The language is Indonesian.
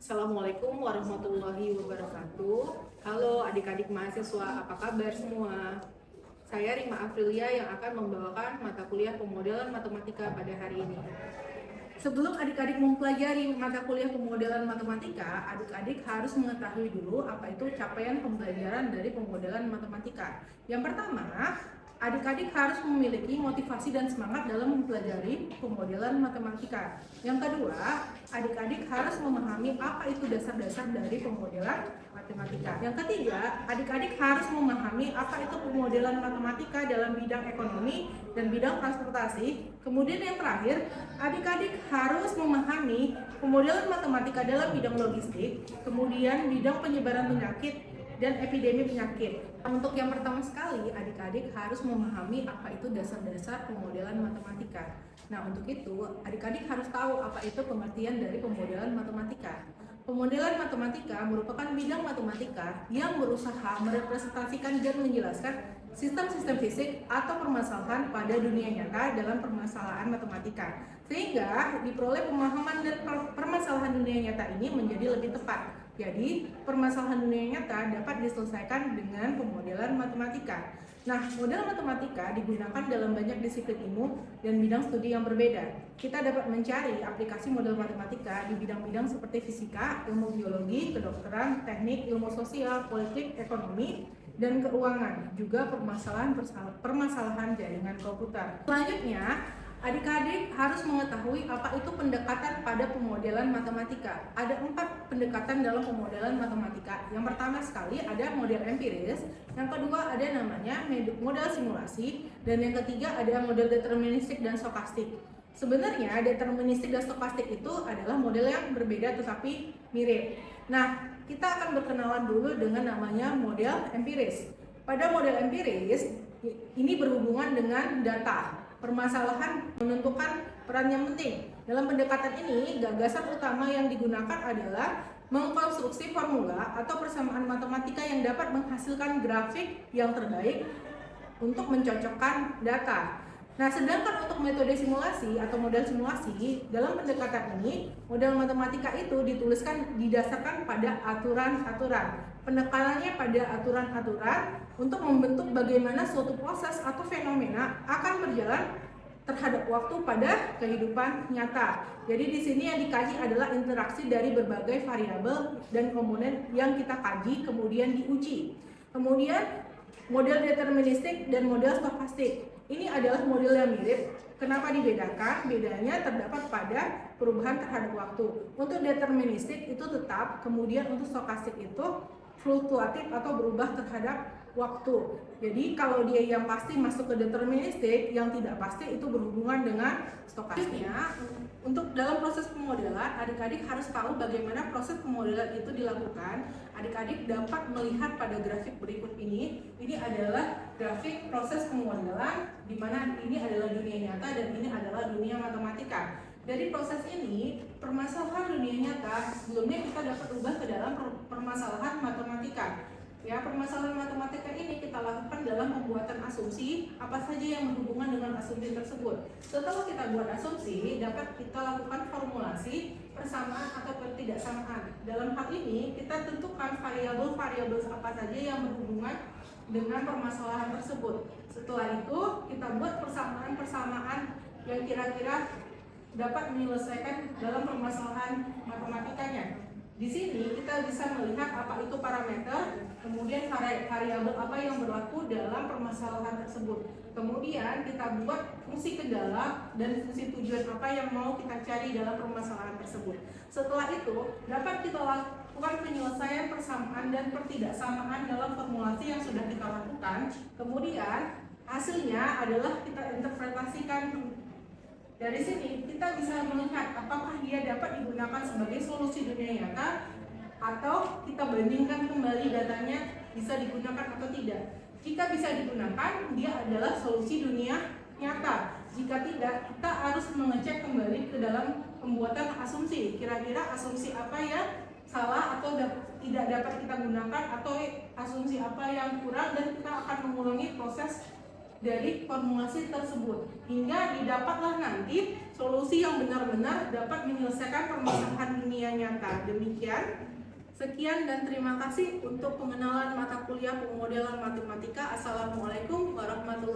Assalamualaikum warahmatullahi wabarakatuh. Halo adik-adik mahasiswa, apa kabar semua? Saya Rima Aprilia yang akan membawakan mata kuliah pemodelan matematika pada hari ini. Sebelum adik-adik mempelajari mata kuliah pemodelan matematika, adik-adik harus mengetahui dulu apa itu capaian pembelajaran dari pemodelan matematika. Yang pertama, adik-adik harus memiliki motivasi dan semangat dalam mempelajari pemodelan matematika. Yang kedua, adik-adik harus memahami apa itu dasar-dasar dari pemodelan matematika. Yang ketiga, adik-adik harus memahami apa itu pemodelan matematika dalam bidang ekonomi dan bidang transportasi. Kemudian yang terakhir, adik-adik harus memahami pemodelan matematika dalam bidang logistik, kemudian bidang penyebaran penyakit dan epidemi penyakit. Untuk yang pertama sekali, adik-adik harus memahami apa itu dasar-dasar pemodelan matematika. Nah, untuk itu, adik-adik harus tahu apa itu pengertian dari pemodelan matematika. Pemodelan matematika merupakan bidang matematika yang berusaha merepresentasikan dan menjelaskan sistem-sistem fisik atau permasalahan pada dunia nyata dalam permasalahan matematika, sehingga diperoleh pemahaman dan permasalahan dunia nyata ini menjadi lebih tepat. Jadi, permasalahan dunia nyata dapat diselesaikan dengan pemodelan matematika. Nah, model matematika digunakan dalam banyak disiplin ilmu dan bidang studi yang berbeda. Kita dapat mencari aplikasi model matematika di bidang-bidang seperti fisika, ilmu biologi, kedokteran, teknik, ilmu sosial, politik, ekonomi, dan keuangan, juga permasalahan jaringan komputer. Selanjutnya, adik-adik harus mengetahui apa itu pendekatan pada pemodelan matematika. Ada 4 pendekatan dalam pemodelan matematika. Yang pertama sekali ada model empiris, yang kedua ada namanya model simulasi, dan yang ketiga ada model deterministik dan stokastik. Sebenarnya deterministik dan stokastik itu adalah model yang berbeda tetapi mirip. Nah, kita akan berkenalan dulu dengan namanya model empiris. Pada model empiris, ini berhubungan dengan data. Permasalahan menentukan peran yang penting. Dalam pendekatan ini, gagasan utama yang digunakan adalah mengkonstruksi formula atau persamaan matematika yang dapat menghasilkan grafik yang terbaik untuk mencocokkan data. Nah, sedangkan untuk metode simulasi atau model simulasi, dalam pendekatan ini, model matematika itu didasarkan pada aturan-aturan. Penekanannya pada aturan-aturan untuk membentuk bagaimana suatu proses atau fenomena akan berjalan terhadap waktu pada kehidupan nyata. Jadi di sini yang dikaji adalah interaksi dari berbagai variabel dan komponen yang kita kaji kemudian diuji. Kemudian model deterministik dan model stokastik. Ini adalah model yang mirip. Kenapa dibedakan? Bedanya terdapat pada perubahan terhadap waktu. Untuk deterministik itu tetap, kemudian untuk stokastik itu fluktuatif atau berubah terhadap waktu. Jadi kalau dia yang pasti masuk ke deterministik, yang tidak pasti itu berhubungan dengan stokastiknya. Untuk dalam proses pemodelan, adik-adik harus tahu bagaimana proses pemodelan itu dilakukan. Adik-adik dapat melihat pada grafik berikut ini. Ini adalah grafik proses pemodelan, di mana ini adalah dunia nyata dan ini adalah dunia matematika. Dari proses ini, permasalahan dunia nyata sebelumnya kita dapat ubah ke dalam permasalahan matematika. Ya, permasalahan matematika ini kita lakukan dalam pembuatan asumsi apa saja yang berhubungan dengan asumsi tersebut. Setelah kita buat asumsi, dapat kita lakukan formulasi, persamaan atau ketidaksamaan. Dalam hal ini, kita tentukan variabel-variabel apa saja yang berhubungan dengan permasalahan tersebut. Setelah itu, kita buat persamaan-persamaan yang kira-kira dapat menyelesaikan dalam permasalahan matematikanya. Di sini kita bisa melihat apa itu parameter, kemudian variabel apa yang berlaku dalam permasalahan tersebut. Kemudian kita buat fungsi kendala dan fungsi tujuan apa yang mau kita cari dalam permasalahan tersebut. Setelah itu dapat kita lakukan penyelesaian persamaan dan pertidaksamaan dalam formulasi yang sudah kita lakukan. Kemudian hasilnya adalah kita interpretasikan. Dari sini kita bisa melihat apakah dia dapat digunakan sebagai solusi dunia nyata atau kita bandingkan kembali datanya bisa digunakan atau tidak. Jika bisa digunakan, dia adalah solusi dunia nyata. Jika tidak, kita harus mengecek kembali ke dalam pembuatan asumsi. Kira-kira asumsi apa yang salah atau tidak dapat kita gunakan, atau asumsi apa yang kurang, dan kita akan mengulangi proses dari formulasi tersebut hingga didapatlah nanti solusi yang benar-benar dapat menyelesaikan permasalahan dunia nyata. Demikian, sekian dan terima kasih untuk pengenalan mata kuliah pemodelan matematika. Assalamualaikum warahmatullahi wabarakatuh.